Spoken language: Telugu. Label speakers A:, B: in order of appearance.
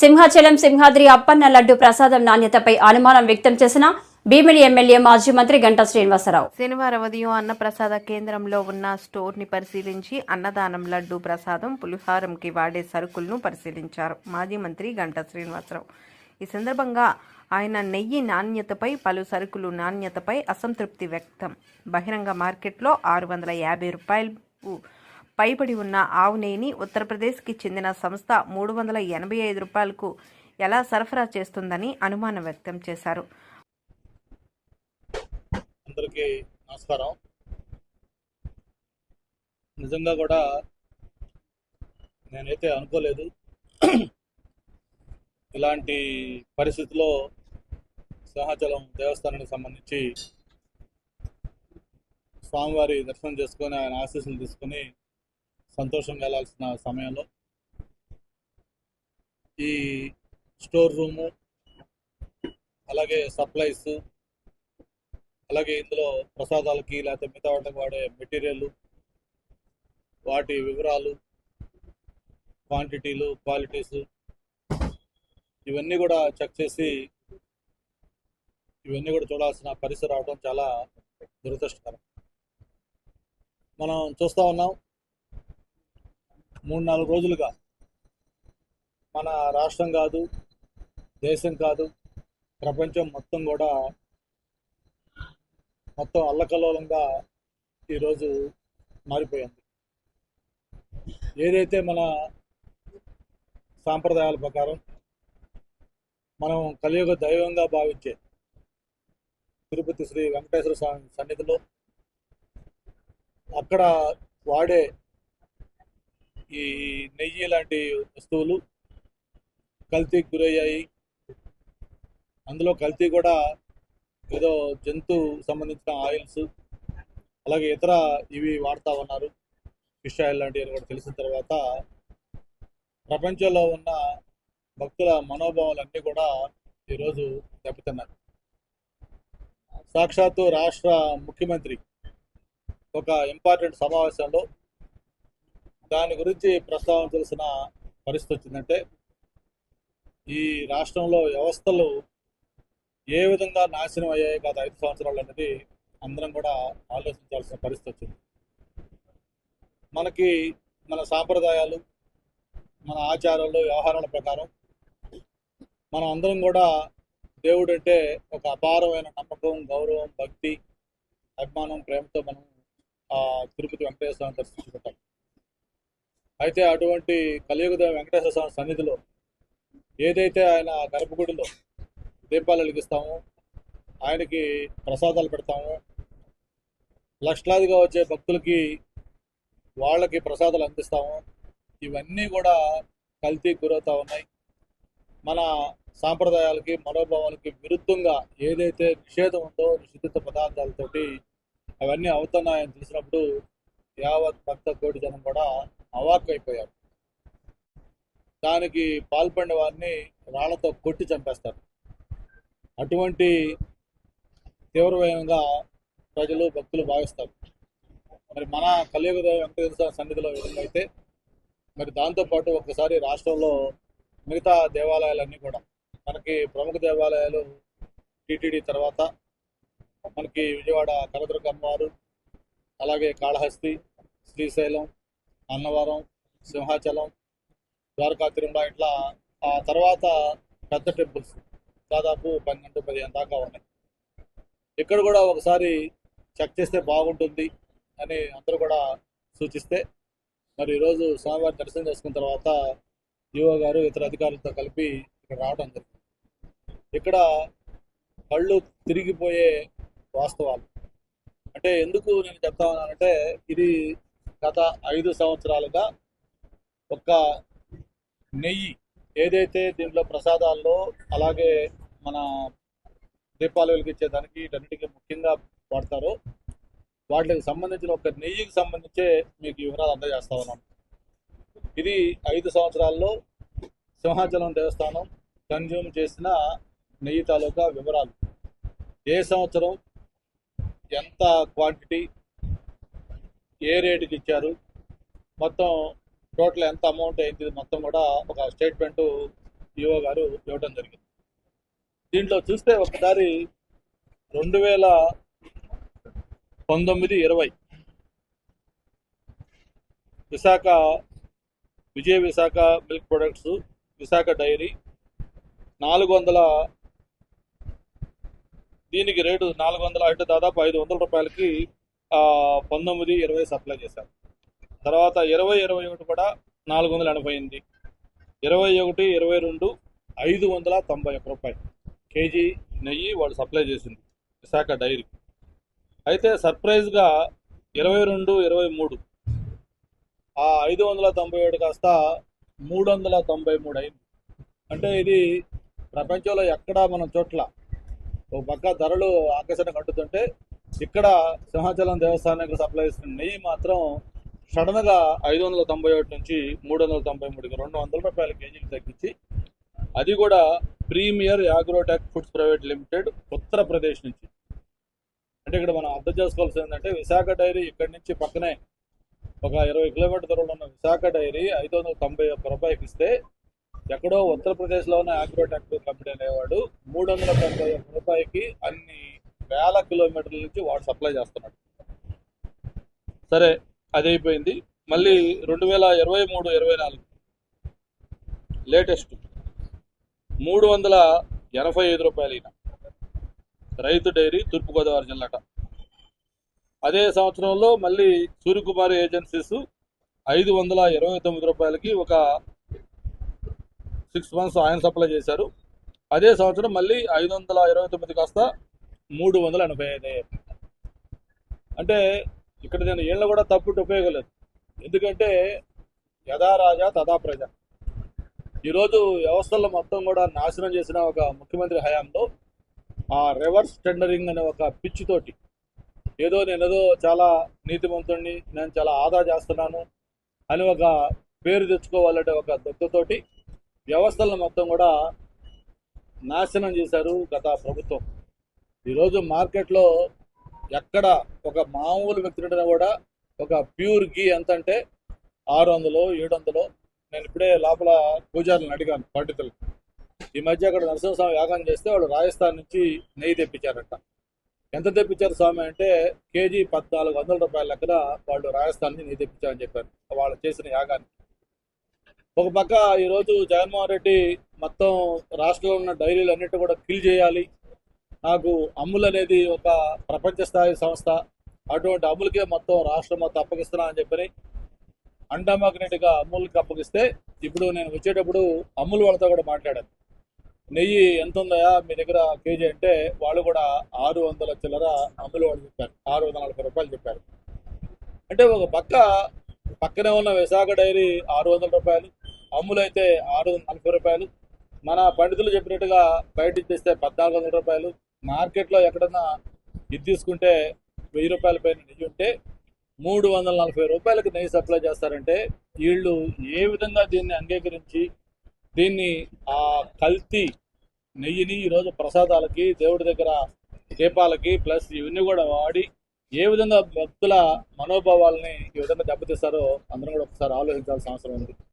A: సింహాచలం సింహాద్రి అప్పన్న లడ్డు ప్రసాదం నాణ్యతపై అనుమానం వ్యక్తం చేసిన భీమిలి ఎమ్మెల్యే మాజీ మంత్రి గంటా శ్రీనివాసరావు
B: శనివారం ఉదయం అన్నప్రసాద కేంద్రంలో ఉన్న స్టోర్ని పరిశీలించి అన్నదానం లడ్డు ప్రసాదం పులిహారంకి వాడే సరుకులను పరిశీలించారు మాజీ మంత్రి గంటా శ్రీనివాసరావు. ఈ సందర్భంగా ఆయన నెయ్యి నాణ్యతపై పలు సరుకులు నాణ్యతపై అసంతృప్తి వ్యక్తం. బహిరంగ మార్కెట్లో 650 రూపాయలు పైబడి ఉన్న ఆవు నెయ్యిని ఉత్తరప్రదేశ్కి చెందిన సంస్థ 385 రూపాయలకు ఎలా సరఫరా చేస్తుందని అనుమానం వ్యక్తం చేశారు.
C: అందరికీ నమస్కారం. నిజంగా కూడా నేనైతే అనుకోలేదు ఇలాంటి పరిస్థితిలో సింహాచలం దేవస్థానానికి సంబంధించి స్వామివారి దర్శనం చేసుకొని ఆయన ఆశీస్సులు తీసుకొని సంతోషంగా వెళ్ళాల్సిన సమయంలో ఈ స్టోర్ రూము, అలాగే సప్లైస్, అలాగే ఇందులో ప్రసాదాలకి లేకపోతే మిగతా వాటికి వాడే మెటీరియల్, వాటి వివరాలు, క్వాంటిటీలు, క్వాలిటీస్ ఇవన్నీ కూడా చెక్ చేసి ఇవన్నీ కూడా చూడాల్సిన పరిస్థితి రావడం చాలా దురదృష్టకరం. మనం చూస్తూ ఉన్నాం 3-4 రోజులుగా మన రాష్ట్రం కాదు, దేశం కాదు, ప్రపంచం మొత్తం కూడా మొత్తం అల్లకల్లోలంగా ఈరోజు మారిపోయింది. ఏదైతే మన సాంప్రదాయాల ప్రకారం మనం కలియుగ దైవంగా భావించే తిరుపతి శ్రీ వెంకటేశ్వర స్వామి సన్నిధిలో అక్కడ వాడే ఈ నెయ్యి లాంటి వస్తువులు కల్తీకి గురయ్యాయి. అందులో కల్తీ కూడా ఏదో జంతు సంబంధించిన ఆయిల్స్, అలాగే ఇతర ఇవి వాడుతూ ఉన్నారు, ఫిష్ ఆయిల్ లాంటివి కూడా తెలిసిన తర్వాత ప్రపంచంలో ఉన్న భక్తుల మనోభావాలన్నీ కూడా ఈరోజు దెబ్బతిన్నారు. సాక్షాత్తు రాష్ట్ర ముఖ్యమంత్రి ఒక ఇంపార్టెంట్ సమావేశంలో దాని గురించి ప్రస్తావించాల్సిన పరిస్థితి వచ్చిందంటే ఈ రాష్ట్రంలో వ్యవస్థలు ఏ విధంగా నాశనం అయ్యాయి గత 5 సంవత్సరాలు అనేది అందరం కూడా ఆలోచించాల్సిన పరిస్థితి వచ్చింది. మనకి మన సాంప్రదాయాలు, మన ఆచారాలు, వ్యవహారాల ప్రకారం మనం అందరం కూడా దేవుడు అంటే ఒక అపారమైన నమ్మకం, గౌరవం, భక్తి, అభిమానం, ప్రేమతో మనం తిరుపతి వెంకటేశ్వర స్వామిని దర్శించుకుంటాం. అయితే అటువంటి కలియుగ వెంకటేశ్వర స్వామి సన్నిధిలో ఏదైతే ఆయన గర్భగుడిలో దీపాలు వెలిగిస్తాము, ఆయనకి ప్రసాదాలు పెడతాము, లక్షలాదిగా వచ్చే భక్తులకి వాళ్ళకి ప్రసాదాలు అందిస్తాము, ఇవన్నీ కూడా కల్తీకి గురవుతూ ఉన్నాయి. మన సాంప్రదాయాలకి, మనోభావాలకి విరుద్ధంగా ఏదైతే నిషేధం ఉందో నిషిద్ధ పదార్థాలతోటి అవన్నీ అవుతున్నాయని తెలిసినప్పుడు యావత్ భక్త కోటి జనం కూడా అవాక్కైపోయారు. దానికి పాల్పడిన వారిని రాళ్లతో కొట్టి చంపేస్తారు. అటువంటి తీవ్రమైనగా ప్రజలు, భక్తులు భావిస్తారు. మరి మన కలియుగ వెంకటేశ్వర సన్నిధిలో విధంగా అయితే మరి దాంతోపాటు ఒకసారి రాష్ట్రంలో మిగతా దేవాలయాలన్నీ కూడా మనకి ప్రముఖ దేవాలయాలు టీటీడీ తర్వాత మనకి విజయవాడ కనకదుర్గ అమ్మవారు, అలాగే కాళహస్తి, శ్రీశైలం, అన్నవరం, సింహాచలం, ద్వారకా, తిరుమల, ఇట్లా ఆ తర్వాత పెద్ద టెంపుల్స్ దాదాపు 12-15 దాకా ఉన్నాయి. ఇక్కడ కూడా ఒకసారి చెక్ చేస్తే బాగుంటుంది అని అందరూ కూడా సూచిస్తే మరి ఈరోజు స్వామివారి దర్శనం చేసుకున్న తర్వాత ఈఓ గారు ఇతర అధికారులతో కలిపి ఇక్కడ రావడం జరిగింది. ఇక్కడ కళ్ళు తిరిగిపోయే వాస్తవాలు అంటే ఎందుకు నేను చెప్తా ఉన్నానంటే ఇది గత 5 సంవత్సరాలుగా ఒక నెయ్యి ఏదైతే దీంట్లో ప్రసాదాల్లో, అలాగే మన దీపాలు వెలిగించేదానికి వీటన్నిటికీ ముఖ్యంగా వాడతారో వాటికి సంబంధించిన ఒక నెయ్యికి సంబంధించే మీకు వివరాలు అందజేస్తా ఉన్నాను. ఇది 5 సంవత్సరాల్లో సింహాచలం దేవస్థానం కన్జ్యూమ్ చేసిన నెయ్యి తాలూకా వివరాలు. ఏ సంవత్సరం, ఎంత క్వాంటిటీ, ఏ రేటుకి ఇచ్చారు, మొత్తం టోటల్ ఎంత అమౌంట్ అయింది, మొత్తం కూడా ఒక స్టేట్మెంటు ఈఓ గారు ఇవ్వడం జరిగింది. దీంట్లో చూస్తే ఒకసారి 2019-20 Visakha Vijaya Visakha milk products, Visakha dairy 400, దీనికి రేటు 400 అంటే దాదాపు 500 రూపాయలకి 19-20 సప్లై చేశారు. తర్వాత 20-21 కూడా 488, 21-22 591 రూపాయలు కేజీ నెయ్యి వాళ్ళు సప్లై చేసింది విశాఖ డైరీ. అయితే సర్ప్రైజ్గా 22-23 ఆ 597 కాస్త 393 అయింది. అంటే ఇది ప్రపంచంలో ఎక్కడా మనం చోట్ల ఒక పక్క ధరలు ఆకర్షణ కట్టుతుంటే, ఇక్కడ సింహాచలం దేవస్థానానికి సప్లై చేసిన నెయ్యి మాత్రం సడన్గా 591 నుంచి 393కి 200 రూపాయల కేజీకి తగ్గించి, అది కూడా Premier Agrotech Foods Private Limited Uttar Pradesh నుంచి. అంటే ఇక్కడ మనం అర్థం చేసుకోవాల్సింది ఏంటంటే, విశాఖ డైరీ ఇక్కడి నుంచి పక్కనే ఒక 20 కిలోమీటర్ దూరంలో ఉన్న విశాఖ డైరీ 591 రూపాయలకి ఇస్తే, ఎక్కడో ఉత్తరప్రదేశ్లో ఉన్న అగ్రోటెక్ కంపెనీ అనేవాడు 391 రూపాయలకి అన్ని వేల కిలోమీటర్ల నుంచి వాడు సప్లై చేస్తున్నాడు. సరే, అది అయిపోయింది. మళ్ళీ 2023-24 లేటెస్ట్ 385 రూపాయలు ఈయన రైతు డైరీ, తూర్పుగోదావరి జిల్లాట. అదే సంవత్సరంలో మళ్ళీ సూర్యకుమారి ఏజెన్సీస్ 529 రూపాయలకి ఒక 6 months ఆయన సప్లై చేశారు. అదే సంవత్సరం మళ్ళీ 529 కాస్త 385. అంటే ఇక్కడ నేను ఏళ్ళ కూడా తప్పుట్టు ఉపయోగం లేదు. ఎందుకంటే యథా రాజా తథా ప్రజ. ఈరోజు వ్యవస్థల్లో మొత్తం కూడా నాశనం చేసిన ఒక ముఖ్యమంత్రి హయాంలో ఆ రివర్స్ టెండరింగ్ అనే ఒక పిచ్చితోటి నేనేదో చాలా నీతిమంతుడిని, నేను చాలా ఆదా చేస్తున్నాను అని ఒక పేరు తెచ్చుకోవాలంటే ఒక దొక్కతోటి వ్యవస్థలను మొత్తం కూడా నాశనం చేశారు గత ప్రభుత్వం. ఈరోజు మార్కెట్లో ఎక్కడ ఒక మామూలు వ్యక్తులైనా కూడా ఒక ప్యూర్ గీ ఎంత అంటే 600-700. నేను ఇప్పుడే లోపల పూజారులను అడిగాను, పండితులు. ఈ మధ్య అక్కడ నరసింహస్వామి యాగం చేస్తే వాళ్ళు రాజస్థాన్ నుంచి నెయ్యి తెప్పించారంట. ఎంత తెప్పించారు స్వామి అంటే, కేజీ 1400 రూపాయల లెక్కన వాళ్ళు రాజస్థాన్ నుంచి నెయ్యి తెప్పించారని చెప్పారు వాళ్ళు చేసిన యాగానికి. ఒక పక్క ఈరోజు జగన్మోహన్ రెడ్డి మొత్తం రాష్ట్రంలో ఉన్న డైరీలు అన్నిటి కూడా కిల్ చేయాలి, నాకు అమూల్ అనేది ఒక ప్రపంచ స్థాయి సంస్థ, అటువంటి అమూల్కే మొత్తం రాష్ట్రం మొత్తం అప్పగిస్తున్నా అని చెప్పని అండమాగ్నెట్గా అమూల్కి అప్పగిస్తే, ఇప్పుడు నేను వచ్చేటప్పుడు అమూల్ వాళ్ళతో కూడా మాట్లాడాను. నెయ్యి ఎంత ఉందయా మీ దగ్గర కేజీ అంటే, వాళ్ళు కూడా 600 చిల్లర అమూల్ వాళ్ళు చెప్పారు, 640 రూపాయలు చెప్పారు. అంటే ఒక పక్కనే ఉన్న విశాఖ డైరీ 600 రూపాయలు, అమూల్ అయితే 640 రూపాయలు, మన పండితులు చెప్పినట్టుగా బయట ఇచ్చేస్తే 1400 రూపాయలు. మార్కెట్లో ఎక్కడన్నా ఇది తీసుకుంటే 1000 రూపాయల పైన నెయ్యి ఉంటే 340 రూపాయలకి నెయ్యి సప్లై చేస్తారంటే, వీళ్ళు ఏ విధంగా దీన్ని అంగీకరించి దీన్ని ఆ కల్తీ నెయ్యిని ఈరోజు ప్రసాదాలకి, దేవుడి దగ్గర దీపాలకి ప్లస్ ఇవన్నీ కూడా వాడి ఏ విధంగా భక్తుల మనోభావాలని ఈ విధంగా దెబ్బతీస్తారో అందరం కూడా ఒకసారి ఆలోచించాల్సిన అవసరం ఉంది.